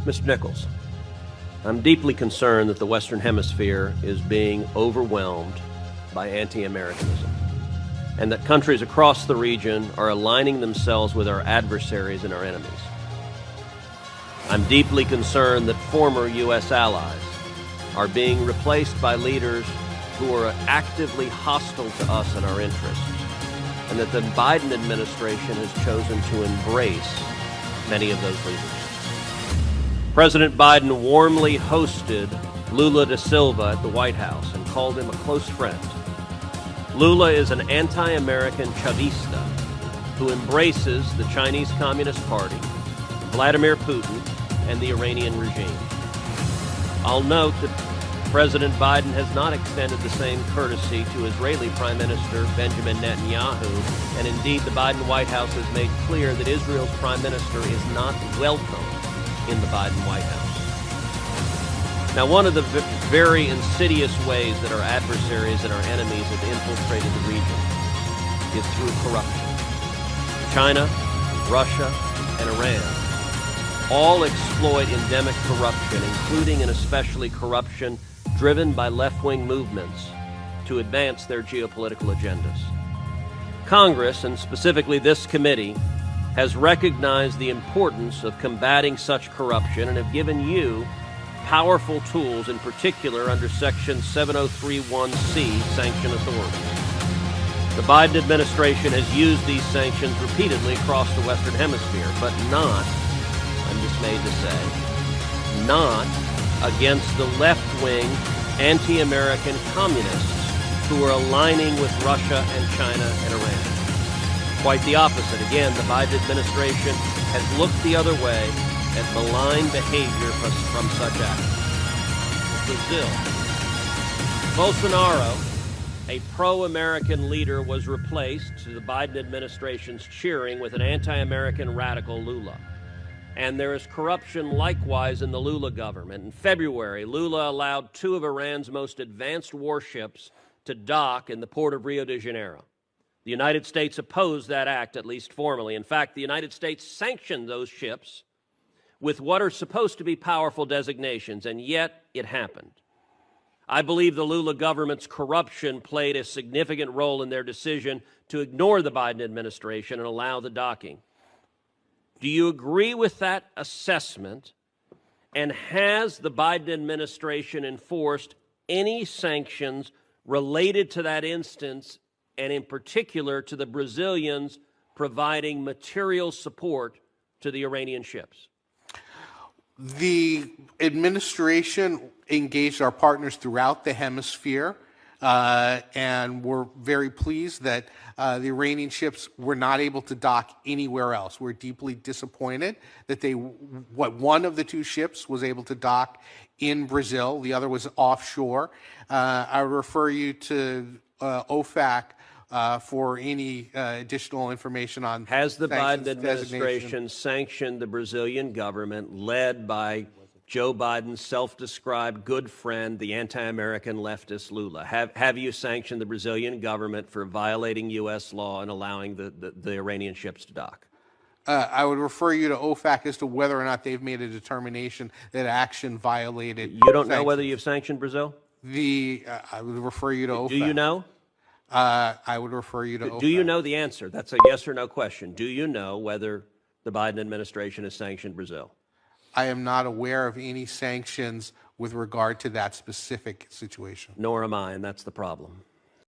Mr. Nichols, I'm deeply concerned that the Western Hemisphere is being overwhelmed by anti-Americanism, and that countries across the region are aligning themselves with our adversaries and our enemies. I'm deeply concerned that former U.S. allies are being replaced by leaders who are actively hostile to us and our interests, and that the Biden administration has chosen to embrace many of those leaders. President Biden warmly hosted Lula da Silva at the White House and called him a close friend. Lula is an anti-American Chavista who embraces the Chinese Communist Party, Vladimir Putin, and the Iranian regime. I'll note that President Biden has not extended the same courtesy to Israeli Prime Minister Benjamin Netanyahu, and indeed the Biden White House has made clear that Israel's Prime Minister is not welcome in the Biden White House. Now, one of the very insidious ways that our adversaries and our enemies have infiltrated the region is through corruption. China, Russia, and Iran all exploit endemic corruption, including and especially corruption driven by left-wing movements to advance their geopolitical agendas. Congress, and specifically this committee, has recognized the importance of combating such corruption and have given you powerful tools, in particular under Section 7031C, sanction authority. The Biden administration has used these sanctions repeatedly across the Western Hemisphere, but not, I'm dismayed to say, not against the left-wing anti-American communists who are aligning with Russia and China and Iran. Quite the opposite. Again, the Biden administration has looked the other way at malign behavior from such actions. Brazil. Bolsonaro, a pro-American leader, was replaced, to the Biden administration's cheering, with an anti-American radical Lula. And there is corruption likewise in the Lula government. In February, Lula allowed 2 of Iran's most advanced warships to dock in the port of Rio de Janeiro. The United States opposed that act, at least formally. In fact, the United States sanctioned those ships with what are supposed to be powerful designations, and yet it happened. I believe the Lula government's corruption played a significant role in their decision to ignore the Biden administration and allow the docking. Do you agree with that assessment? And has the Biden administration enforced any sanctions related to that instance, and in particular to the Brazilians providing material support to the Iranian ships? The administration engaged our partners throughout the hemisphere, and we're very pleased that the Iranian ships were not able to dock anywhere else. We're deeply disappointed that one of the 2 ships was able to dock in Brazil. The other was offshore. I refer you to OFAC for any additional information on. Has the Biden administration sanctioned the Brazilian government, led by Joe Biden's self-described good friend, the anti-American leftist Lula? Have you sanctioned the Brazilian government for violating U.S. law and allowing the Iranian ships to dock? I would refer you to OFAC as to whether or not they've made a determination that action violated. You don't know whether you've sanctioned Brazil? I would refer you to OFAC. Do you know? I would refer you to OFAC. Do you know the answer? That's a yes or no question. Do you know whether the Biden administration has sanctioned Brazil? I am not aware of any sanctions with regard to that specific situation. Nor am I, and that's the problem.